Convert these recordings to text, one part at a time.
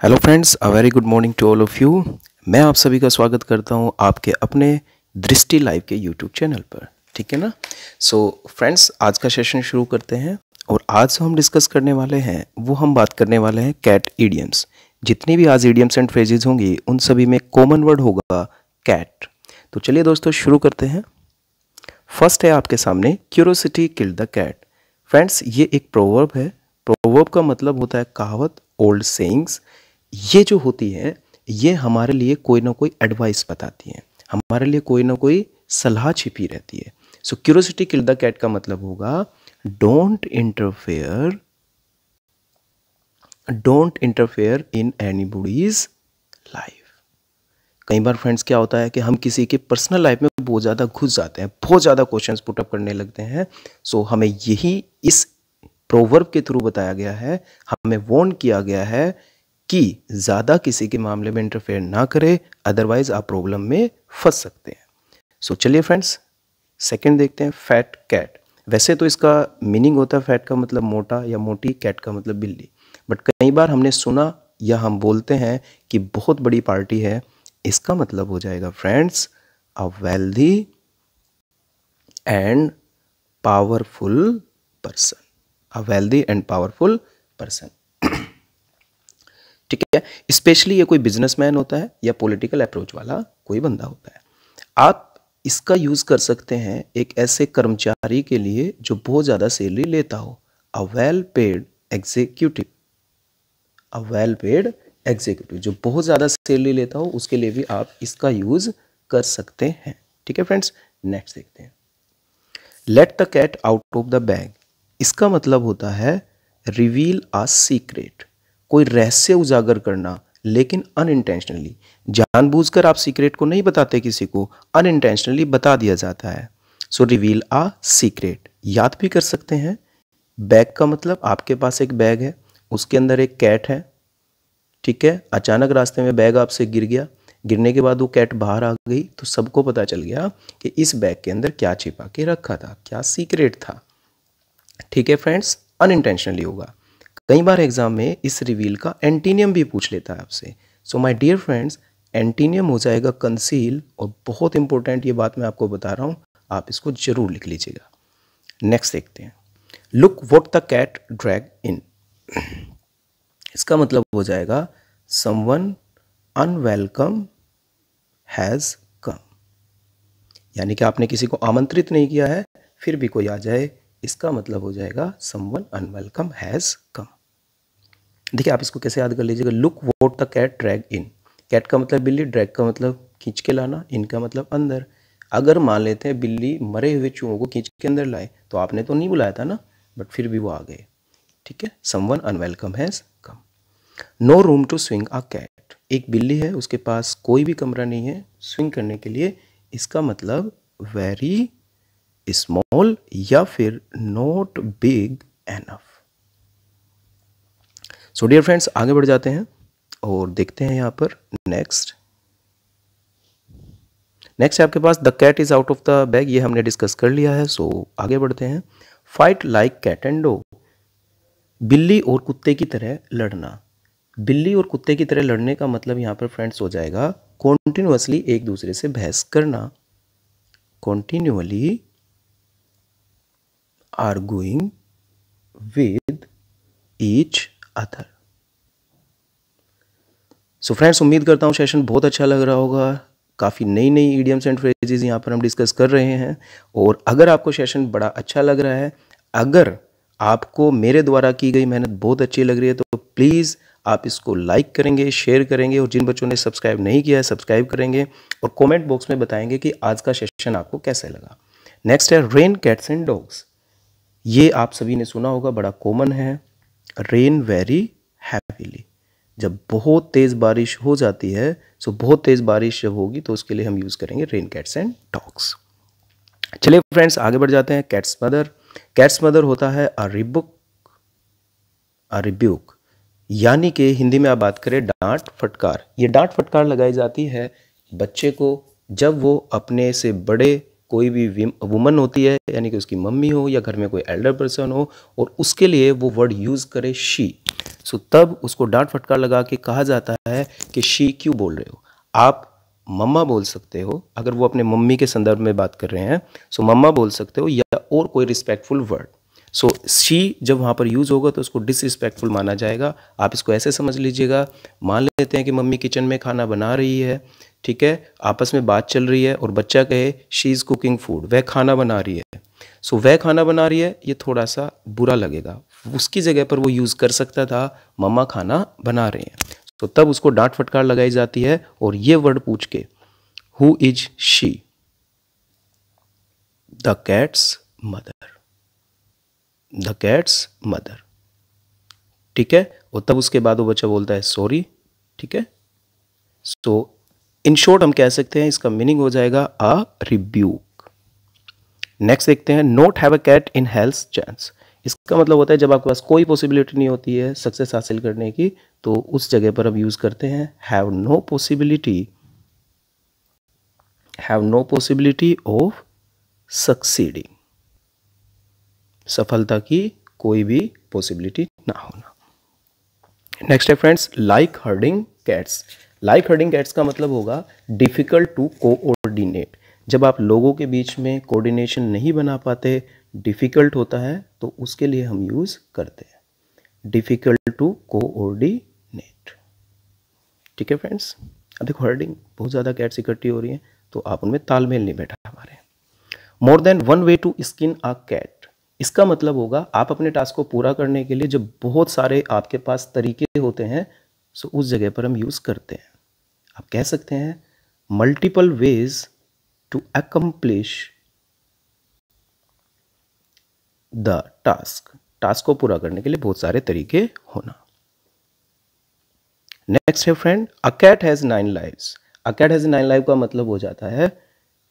Hello friends, a very good morning to all of you. मैं आप सभी का स्वागत करता हूं आपके अपने दृष्टि लाइव के यूट्यूब चैनल पर। ठीक है ना। सो फ्रेंड्स, आज का सेशन शुरू करते हैं और आज जो हम डिस्कस करने वाले हैं वो हम बात करने वाले हैं कैट इडियम्स। जितनी भी आज इडियम्स एंड फ्रेजेज होंगी उन सभी में कॉमन वर्ड होगा कैट। तो चलिए दोस्तों शुरू करते हैं। फर्स्ट है आपके सामने, curiosity killed the cat. Friends, ये एक प्रोवर्ब है। प्रोवर्ब का मतलब होता है कहावत, ओल्ड सेइंग्स। ये जो होती है ये हमारे लिए कोई ना कोई एडवाइस बताती है, हमारे लिए कोई ना कोई सलाह छिपी रहती है। सो क्यूरोसिटी किल द कैट का मतलब होगा don't interfere in anybody's life. कई बार फ्रेंड्स क्या होता है कि हम किसी के पर्सनल लाइफ में बहुत ज़्यादा घुस जाते हैं, बहुत ज़्यादा क्वेश्चंस पुटअप करने लगते हैं। सो हमें यही इस प्रोवर्ब के थ्रू बताया गया है, हमें वार्न किया गया है कि ज़्यादा किसी के मामले में इंटरफेयर ना करें, अदरवाइज आप प्रॉब्लम में फंस सकते हैं। सो चलिए फ्रेंड्स, सेकंड देखते हैं, फैट कैट। वैसे तो इसका मीनिंग होता है फैट का मतलब मोटा या मोटी, कैट का मतलब बिल्ली। बट कई बार हमने सुना या हम बोलते हैं कि बहुत बड़ी पार्टी है। इसका मतलब हो जाएगा friends a wealthy and powerful person. A wealthy and powerful person. ठीक है। स्पेशली ये कोई बिजनेसमैन होता है या पॉलिटिकल अप्रोच वाला कोई बंदा होता है। आप इसका यूज कर सकते हैं एक ऐसे कर्मचारी के लिए जो बहुत ज्यादा सैलरी लेता हो। A well paid executive. A well paid executive जो बहुत ज्यादा सैलरी लेता हो उसके लिए भी आप इसका यूज कर सकते हैं। ठीक है फ्रेंड्स, नेक्स्ट देखते हैं। Let the cat out of the bag. इसका मतलब होता है रिवील अ सीक्रेट। कोई रहस्य उजागर करना, लेकिन अनइंटेंशनली। जानबूझकर आप सीक्रेट को नहीं बताते किसी को, अनइंटेंशनली बता दिया जाता है। सो रिवील अ सीक्रेट याद भी कर सकते हैं। बैग का मतलब आपके पास एक बैग है, उसके अंदर एक कैट है। ठीक है। अचानक रास्ते में बैग आपसे गिर गया, गिरने के बाद वो कैट बाहर आ गई तो सबको पता चल गया कि इस बैग के अंदर क्या छिपा के रखा था, क्या सीक्रेट था। ठीक है फ्रेंड्स, अनइंटेंशनली होगा। कई बार एग्जाम में इस रिवील का एंटीनियम भी पूछ लेता है आपसे। सो माय डियर फ्रेंड्स, एंटीनियम हो जाएगा कंसील, और बहुत इंपॉर्टेंट ये बात मैं आपको बता रहा हूँ, आप इसको जरूर लिख लीजिएगा। नेक्स्ट देखते हैं। Look what the cat drag in. इसका मतलब हो जाएगा समवन अनवेलकम हैज कम। यानी कि आपने किसी को आमंत्रित नहीं किया है फिर भी कोई आ जाए, इसका मतलब हो जाएगा समवन अनवेलकम हैज कम। देखिए आप इसको कैसे याद कर लीजिएगा। Look what the cat drag in. Cat का मतलब बिल्ली, ड्रैग का मतलब खींच के लाना, इन का मतलब अंदर। अगर मान लेते हैं बिल्ली मरे हुए चूहों को खींच के अंदर लाए तो आपने तो नहीं बुलाया था ना, बट फिर भी वो आ गए। ठीक है। Someone unwelcome has come. No room to swing a cat. एक बिल्ली है, उसके पास कोई भी कमरा नहीं है स्विंग करने के लिए। इसका मतलब वेरी स्मॉल या फिर not big enough. So dear friends, आगे बढ़ जाते हैं और देखते हैं यहाँ पर नेक्स्ट है आपके पास the cat is out of the bag. ये हमने डिस्कस कर लिया है। सो आगे बढ़ते हैं। Fight like cat and dog. बिल्ली और कुत्ते की तरह लड़ना। बिल्ली और कुत्ते की तरह लड़ने का मतलब यहाँ पर फ्रेंड्स हो जाएगा कॉन्टिन्यूअसली एक दूसरे से बहस करना। Continuously arguing with each other. So friends, उम्मीद करता हूँ सेशन बहुत अच्छा लग रहा होगा। काफ़ी नई नई इडियम्स एंड फ्रेजेस यहाँ पर हम डिस्कस कर रहे हैं। और अगर आपको सेशन बड़ा अच्छा लग रहा है, अगर आपको मेरे द्वारा की गई मेहनत बहुत अच्छी लग रही है, तो प्लीज़ आप इसको लाइक करेंगे, शेयर करेंगे, और जिन बच्चों ने सब्सक्राइब नहीं किया है सब्सक्राइब करेंगे, और कमेंट बॉक्स में बताएंगे कि आज का सेशन आपको कैसे लगा। नेक्स्ट है रेन कैट्स एंड डॉग्स। ये आप सभी ने सुना होगा, बड़ा कॉमन है। Rain very heavily. जब बहुत तेज़ बारिश हो जाती है, सो बहुत तेज़ बारिश जब होगी तो उसके लिए हम यूज़ करेंगे रेन कैट्स एंड डॉग्स। चलिए फ्रेंड्स, आगे बढ़ जाते हैं। Cats mother. कैट्स मदर होता है अ रिब्यूक, यानी कि हिंदी में आप बात करें डांट फटकार। ये डांट फटकार लगाई जाती है बच्चे को जब वो अपने से बड़े कोई भी वुमन होती है, यानी कि उसकी मम्मी हो या घर में कोई एल्डर पर्सन हो, और उसके लिए वो वर्ड यूज़ करे शी, सो तब उसको डांट फटकार लगा के कहा जाता है कि शी क्यों बोल रहे हो। आप मम्मा बोल सकते हो, अगर वो अपने मम्मी के संदर्भ में बात कर रहे हैं, सो मम्मा बोल सकते हो, या और कोई रिस्पेक्टफुल वर्ड। सो शी जब वहाँ पर यूज़ होगा तो उसको डिसरिस्पेक्टफुल माना जाएगा। आप इसको ऐसे समझ लीजिएगा, मान लेते हैं कि मम्मी किचन में खाना बना रही है, ठीक है, आपस में बात चल रही है और बच्चा कहे शी इज़ कुकिंग फूड, वह खाना बना रही है। सो वह खाना बना रही है, ये थोड़ा सा बुरा लगेगा, उसकी जगह पर वो यूज़ कर सकता था मम्मा खाना बना रहे हैं। तो तब उसको डांट फटकार लगाई जाती है और ये वर्ड पूछ के, who is she, the cats mother, the cats mother, ठीक है। और तब उसके बाद वो बच्चा बोलता है सॉरी, ठीक है। सो इन शॉर्ट हम कह सकते हैं इसका मीनिंग हो जाएगा अ रिब्यूक। नेक्स्ट देखते हैं, not have a cat in hell's chance. इसका मतलब होता है जब आपके पास कोई पॉसिबिलिटी नहीं होती है सक्सेस हासिल करने की, तो उस जगह पर हम यूज करते हैं have no possibility, have no possibility of succeeding, सफलता की कोई भी पॉसिबिलिटी ना होना। नेक्स्ट है friends, like herding cats. Like herding cats का मतलब होगा डिफिकल्ट टू कोऑर्डिनेट। जब आप लोगों के बीच में कोऑर्डिनेशन नहीं बना पाते, डिफिकल्ट होता है, तो उसके लिए हम यूज करते हैं डिफिकल्ट टू कोऑर्डिनेट, ठीक है फ्रेंड्स। अब देखो हर्डिंग, बहुत ज़्यादा कैट्स इकट्ठी हो रही हैं तो आप उनमें तालमेल नहीं बैठा हमारे। More than one way to skin a cat, इसका मतलब होगा आप अपने टास्क को पूरा करने के लिए जब बहुत सारे आपके पास तरीके होते हैं, सो उस जगह पर हम यूज करते हैं। आप कह सकते हैं multiple ways to accomplish the task, task को पूरा करने के लिए बहुत सारे तरीके होना। नेक्स्ट है friend, a cat has 9 lives. A cat has 9 live का मतलब हो जाता है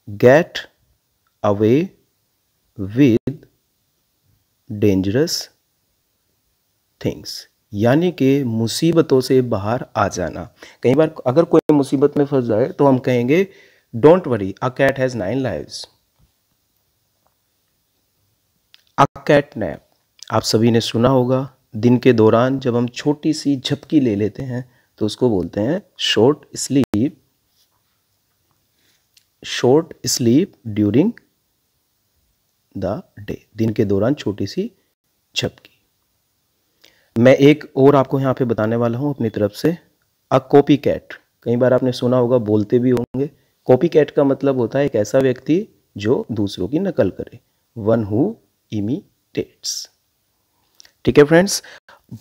get away with dangerous things, यानी कि मुसीबतों से बाहर आ जाना। कई बार अगर कोई मुसीबत में फंस जाए तो हम कहेंगे don't worry a cat has 9 lives. A cat nap, आप सभी ने सुना होगा, दिन के दौरान जब हम छोटी सी झपकी ले लेते हैं तो उसको बोलते हैं short sleep, short sleep during the day, दिन के दौरान छोटी सी झपकी। मैं एक और आपको यहाँ पे बताने वाला हूँ अपनी तरफ से, अ कॉपी कैट। कई बार आपने सुना होगा, बोलते भी होंगे। कॉपी कैट का मतलब होता है एक ऐसा व्यक्ति जो दूसरों की नकल करे, वन हु इमिटेट्स, ठीक है फ्रेंड्स।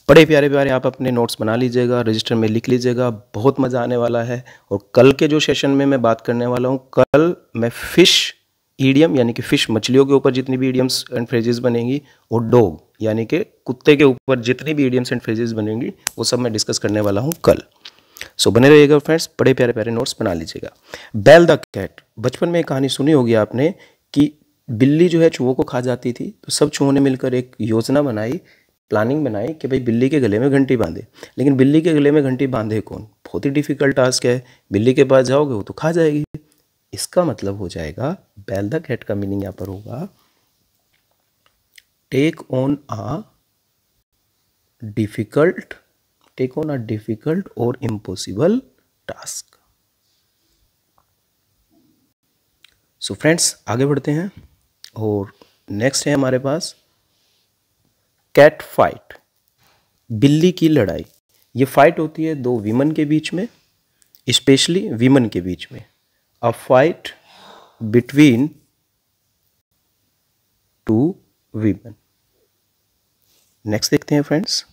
बड़े प्यारे प्यारे आप अपने नोट्स बना लीजिएगा, रजिस्टर में लिख लीजिएगा, बहुत मज़ा आने वाला है। और कल के जो सेशन में मैं बात करने वाला हूँ, कल मैं फिश ईडियम यानी कि फिश मछलियों के ऊपर जितनी भी ईडियम्स एंड फ्रेजेस बनेंगी, और डॉग यानी कि कुत्ते के ऊपर जितनी भी ईडियम्स एंड फ्रेजेस बनेंगी, वो सब मैं डिस्कस करने वाला हूँ कल। सो बने रहिएगा फ्रेंड्स, बड़े प्यारे प्यारे नोट्स बना लीजिएगा। बेल द कैट, बचपन में एक कहानी सुनी होगी आपने कि बिल्ली जो है चूहों को खा जाती थी, तो सब चूहों ने मिलकर एक योजना बनाई, प्लानिंग बनाई कि भाई बिल्ली के गले में घंटी बांधे। लेकिन बिल्ली के गले में घंटी बांधे कौन, बहुत ही डिफिकल्ट टास्क है, बिल्ली के पास जाओगे वो तो खा जाएगी। इसका मतलब हो जाएगा, बेल द कैट का मीनिंग यहां पर होगा take on a difficult, take on a difficult और इम्पॉसिबल टास्क। सो फ्रेंड्स आगे बढ़ते हैं, और नेक्स्ट है हमारे पास कैट फाइट, बिल्ली की लड़ाई। ये फाइट होती है दो विमन के बीच में, स्पेशली विमन के बीच में, a fight between two women. Next देखते हैं friends,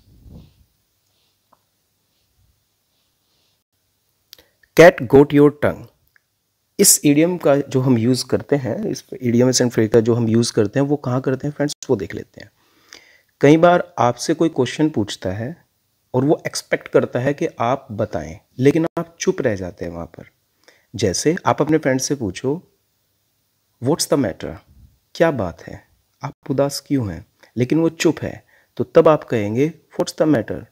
cat got your tongue. इस इडियम का जो हम यूज करते हैं, इस इडियम एंड फ्रेज का जो हम यूज करते हैं, वो कहाँ करते हैं फ्रेंड्स, वो देख लेते हैं। कई बार आपसे कोई क्वेश्चन पूछता है और वो एक्सपेक्ट करता है कि आप बताएं, लेकिन आप चुप रह जाते हैं वहां पर। जैसे आप अपने फ्रेंड से पूछो व्हाट्स द मैटर, क्या बात है, आप उदास क्यों हैं, लेकिन वो चुप है, तो तब आप कहेंगे व्हाट्स द मैटर,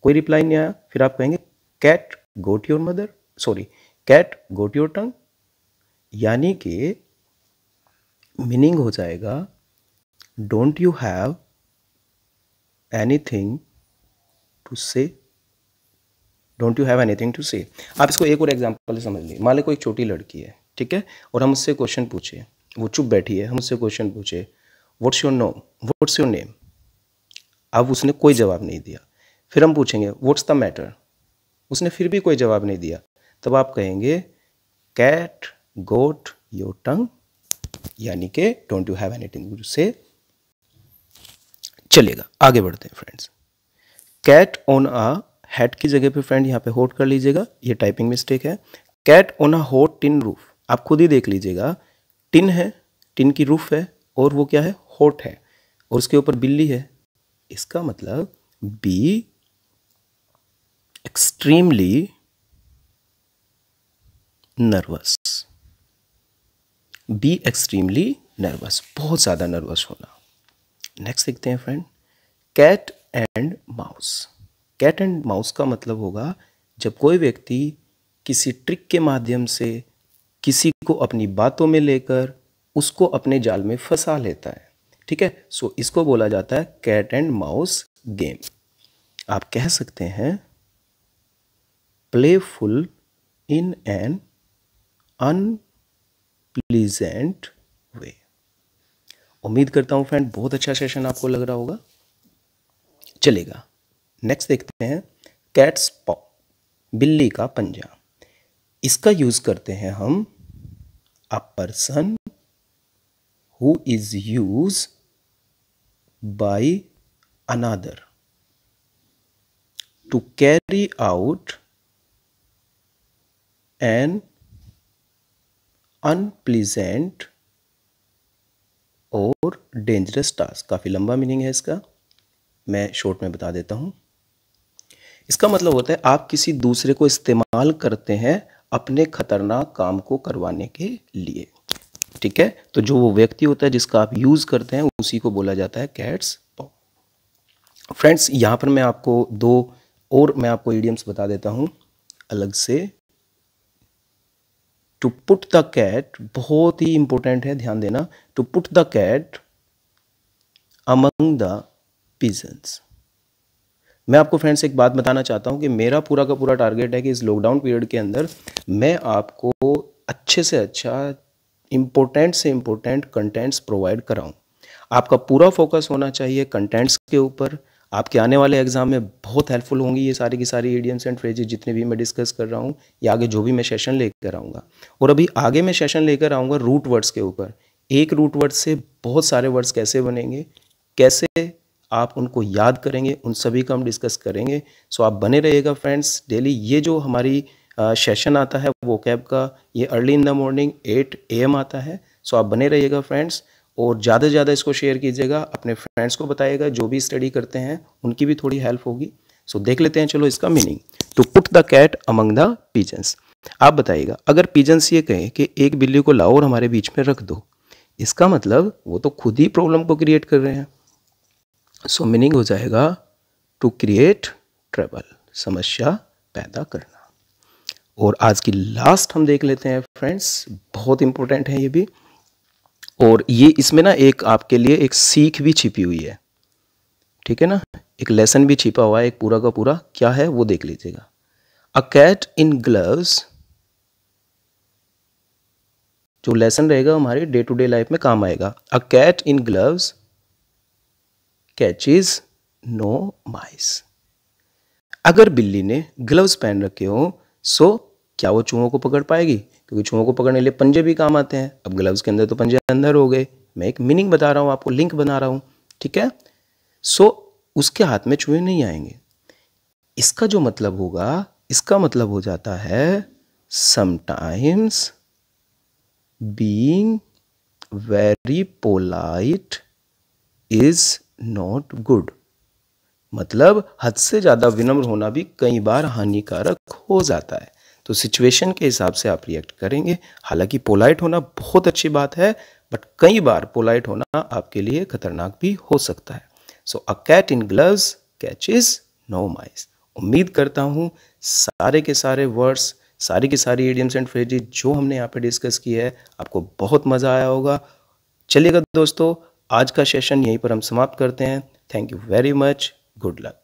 कोई रिप्लाई नहीं आया, फिर आप कहेंगे cat got your mother, sorry cat got your tongue, यानी कि मीनिंग हो जाएगा don't you have anything to say, don't you have anything to say. आप इसको एक और एग्जांपल समझ लीजिए। मान लो कोई छोटी लड़की है, ठीक है, और हम उससे क्वेश्चन पूछे, वो चुप बैठी है, हम उससे क्वेश्चन पूछे व्हाट्स योर नेम। अब उसने कोई जवाब नहीं दिया। फिर हम पूछेंगे व्हाट्स द मैटर, उसने फिर भी कोई जवाब नहीं दिया। तब आप कहेंगे कैट गोट योर टंग, यानी कि don't you have anything to say. चलेगा, आगे बढ़ते हैं friends. Cat on a hat की जगह पे फ्रेंड यहाँ पे होट कर लीजिएगा, ये टाइपिंग मिस्टेक है। Cat on a hot tin roof, आप खुद ही देख लीजिएगा, टिन है, टिन की रूफ है, और वो क्या है, हॉट है, और उसके ऊपर बिल्ली है। इसका मतलब be extremely nervous, be extremely nervous, बहुत ज़्यादा नर्वस होना। नेक्स्ट देखते हैं friend, cat and mouse. Cat and mouse का मतलब होगा जब कोई व्यक्ति किसी ट्रिक के माध्यम से किसी को अपनी बातों में लेकर उसको अपने जाल में फंसा लेता है, ठीक है। सो इसको बोला जाता है कैट एंड माउस गेम। आप कह सकते हैं प्लेफुल इन एन अनप्लीजेंट वे। उम्मीद करता हूं फ्रेंड बहुत अच्छा सेशन आपको लग रहा होगा। चलेगा, नेक्स्ट देखते हैं कैट्स पॉ, बिल्ली का पंजा। इसका यूज करते हैं हम a person who is use by another to carry out an unpleasant और डेंजरस टास्क। काफ़ी लंबा मीनिंग है इसका, मैं शॉर्ट में बता देता हूँ। इसका मतलब होता है आप किसी दूसरे को इस्तेमाल करते हैं अपने खतरनाक काम को करवाने के लिए, ठीक है। तो जो वो व्यक्ति होता है जिसका आप यूज़ करते हैं उसी को बोला जाता है कैट्स पॉ। फ्रेंड्स यहाँ पर मैं आपको दो और मैं आपको इडियम्स बता देता हूँ अलग से। टू पुट द कैट, बहुत ही इंपॉर्टेंट है, ध्यान देना। To put the cat among the pigeons. मैं आपको फ्रेंड्स एक बात बताना चाहता हूं कि मेरा पूरा का पूरा टारगेट है कि इस लॉकडाउन पीरियड के अंदर मैं आपको अच्छे से अच्छा इंपॉर्टेंट से इंपॉर्टेंट कंटेंट्स प्रोवाइड कराऊं। आपका पूरा फोकस होना चाहिए कंटेंट्स के ऊपर। आपके आने वाले एग्जाम में बहुत हेल्पफुल होंगी ये सारी की सारी इडियम्स एंड फ्रेजेस जितने भी मैं डिस्कस कर रहा हूँ, या आगे जो भी मैं सेशन लेकर आऊँगा। और अभी आगे मैं सेशन लेकर आऊँगा रूट वर्ड्स के ऊपर। एक रूट वर्ड से बहुत सारे वर्ड्स कैसे बनेंगे, कैसे आप उनको याद करेंगे, उन सभी का हम डिस्कस करेंगे। सो आप बने रहिएगा फ्रेंड्स डेली। ये जो हमारी सेशन आता है वोकैब का, ये early in the morning 8 AM आता है। सो आप बने रहिएगा फ्रेंड्स, और ज़्यादा से ज़्यादा इसको शेयर कीजिएगा, अपने फ्रेंड्स को बताइएगा जो भी स्टडी करते हैं उनकी भी थोड़ी हेल्प होगी। सो देख लेते हैं चलो इसका meaning. To put the cat among the pigeons. आप बताइएगा अगर पिजन्स ये कहें कि एक बिल्ली को लाओ और हमारे बीच में रख दो, इसका मतलब वो तो खुद ही प्रॉब्लम को क्रिएट कर रहे हैं। सो मीनिंग हो जाएगा टू क्रिएट ट्रबल, समस्या पैदा करना। और आज की लास्ट हम देख लेते हैं फ्रेंड्स, बहुत इंपॉर्टेंट है ये भी, और ये इसमें ना एक आपके लिए एक सीख भी छिपी हुई है, ठीक है ना, एक लेसन भी छिपा हुआ है एक पूरा का पूरा। क्या है वो देख लीजिएगा। अ कैट इन ग्लव्स, जो लेसन रहेगा हमारे डे टू डे लाइफ में काम आएगा। A cat in gloves catches no mice. अगर बिल्ली ने ग्लव्स पहन रखे हो सो क्या वो चूहों को पकड़ पाएगी, क्योंकि चूहों को पकड़ने के लिए पंजे भी काम आते हैं। अब ग्लव्स के अंदर तो पंजे अंदर हो गए, मैं एक मीनिंग बता रहा हूँ आपको, लिंक बना रहा हूँ, ठीक है। सो उसके हाथ में चूहे नहीं आएंगे। इसका जो मतलब होगा, इसका मतलब हो जाता है sometimes being very polite is not good. मतलब हद से ज़्यादा विनम्र होना भी कई बार हानिकारक हो जाता है। तो सिचुएशन के हिसाब से आप रिएक्ट करेंगे। हालांकि पोलाइट होना बहुत अच्छी बात है, बट कई बार पोलाइट होना आपके लिए खतरनाक भी हो सकता है। So a cat in gloves catches no mice. उम्मीद करता हूँ सारे के सारे वर्ड्स, सारी की सारी इडियम्स एंड फ्रेजेस जो हमने यहाँ पे डिस्कस की है आपको बहुत मज़ा आया होगा। चलिएगा दोस्तों, आज का सेशन यहीं पर हम समाप्त करते हैं। Thank you very much, good luck.